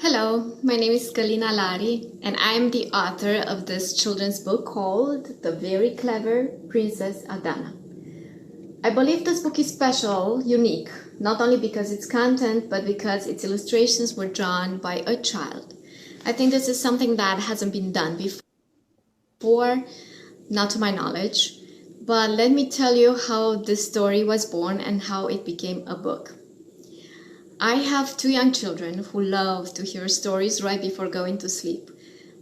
Hello, my name is Calina and I am the author of this children's book called The Very Clever Princess Adana. I believe this book is special, unique, not only because its content, but because its illustrations were drawn by a child. I think this is something that hasn't been done before, not to my knowledge, but let me tell you how this story was born and how it became a book. I have two young children who love to hear stories right before going to sleep.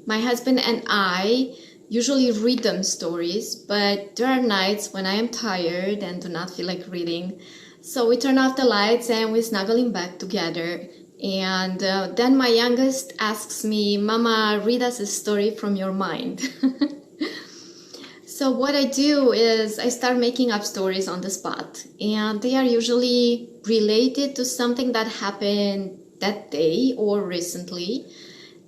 My husband and I usually read them stories, but there are nights when I am tired and do not feel like reading. So we turn off the lights and we snuggle in bed together. And then my youngest asks me, "Mama, read us a story from your mind." So what I do is I start making up stories on the spot, and they are usually related to something that happened that day or recently.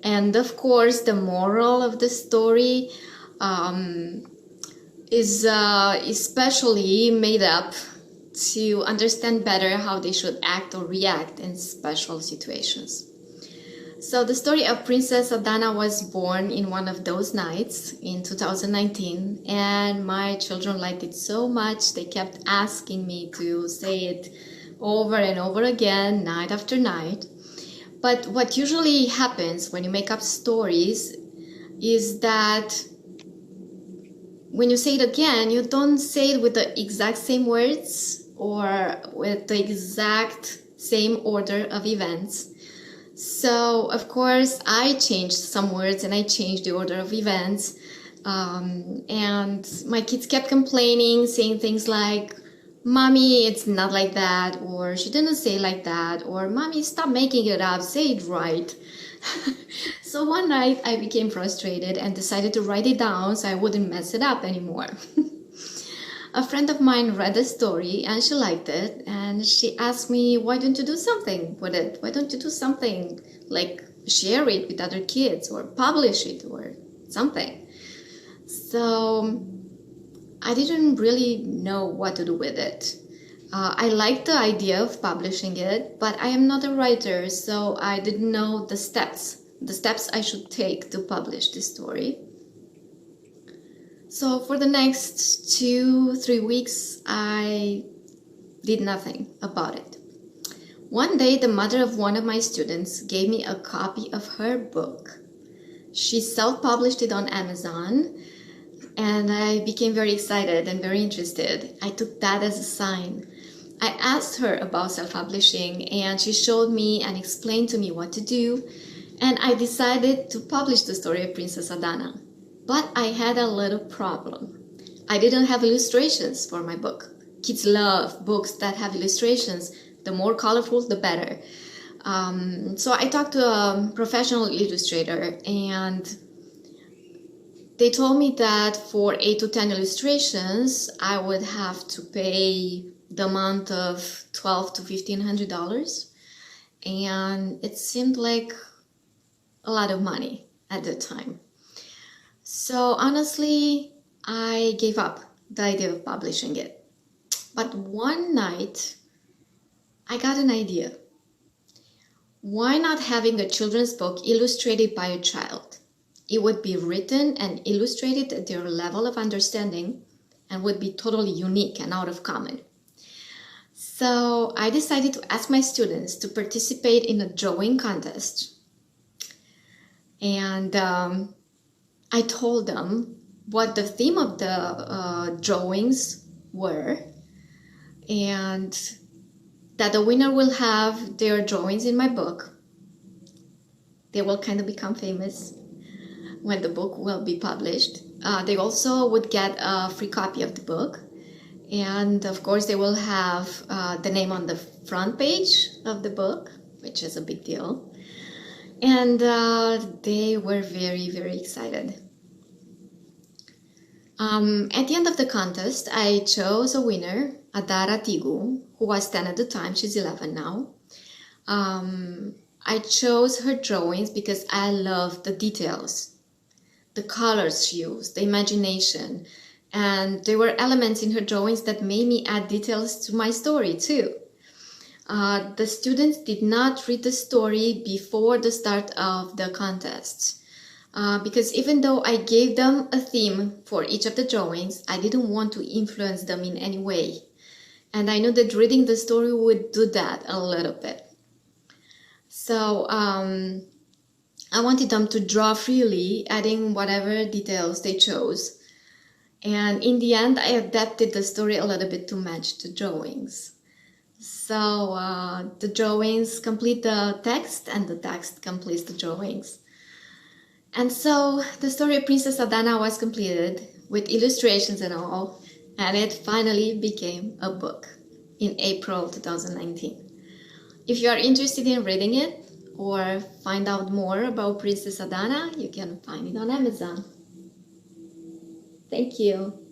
And of course, the moral of the story is especially made up to understand better how they should act or react in special situations. So the story of Princess Adana was born in one of those nights in 2019, and my children liked it so much they kept asking me to say it over and over again, night after night. But what usually happens when you make up stories is that when you say it again, you don't say it with the exact same words or with the exact same order of events. So, of course, I changed some words and I changed the order of events. And my kids kept complaining, saying things like, "Mommy, it's not like that," or "She didn't say like that," or "Mommy, stop making it up, say it right." So one night I became frustrated and decided to write it down so I wouldn't mess it up anymore. A friend of mine read the story and she liked it, and she asked me, "Why don't you do something with it? Why don't you do something like share it with other kids or publish it or something?" So I didn't really know what to do with it. I liked the idea of publishing it, but I am not a writer, so I didn't know the steps I should take to publish this story. So for the next 2-3 weeks, I did nothing about it. One day, the mother of one of my students gave me a copy of her book. She self-published it on Amazon, and I became very excited and very interested. I took that as a sign. I asked her about self-publishing, and she showed me and explained to me what to do, and I decided to publish the story of Princess Adana. But I had a little problem. I didn't have illustrations for my book. Kids love books that have illustrations. The more colorful, the better. So I talked to a professional illustrator, and they told me that for 8 to 10 illustrations, I would have to pay the amount of $1,200 to $1,500. And it seemed like a lot of money at the time. So honestly, I gave up the idea of publishing it. But one night, I got an idea. Why not having a children's book illustrated by a child? It would be written and illustrated at their level of understanding and would be totally unique and out of common. So I decided to ask my students to participate in a drawing contest. And I told them what the theme of the drawings were, and that the winner will have their drawings in my book. They will kind of become famous when the book will be published. They also would get a free copy of the book, and of course they will have the name on the front page of the book, which is a big deal. And they were very, very excited. At the end of the contest, I chose a winner, Adara Tigu, who was 10 at the time. She's 11 now. I chose her drawings because I love the details, the colors she used, the imagination, and there were elements in her drawings that made me add details to my story too. The students did not read the story before the start of the contest. Because even though I gave them a theme for each of the drawings, I didn't want to influence them in any way. And I knew that reading the story would do that a little bit. So I wanted them to draw freely, adding whatever details they chose. And in the end, I adapted the story a little bit to match the drawings. So the drawings complete the text and the text completes the drawings. And so the story of Princess Adana was completed with illustrations and all, and it finally became a book in April 2019. If you are interested in reading it or find out more about Princess Adana, you can find it on Amazon. Thank you.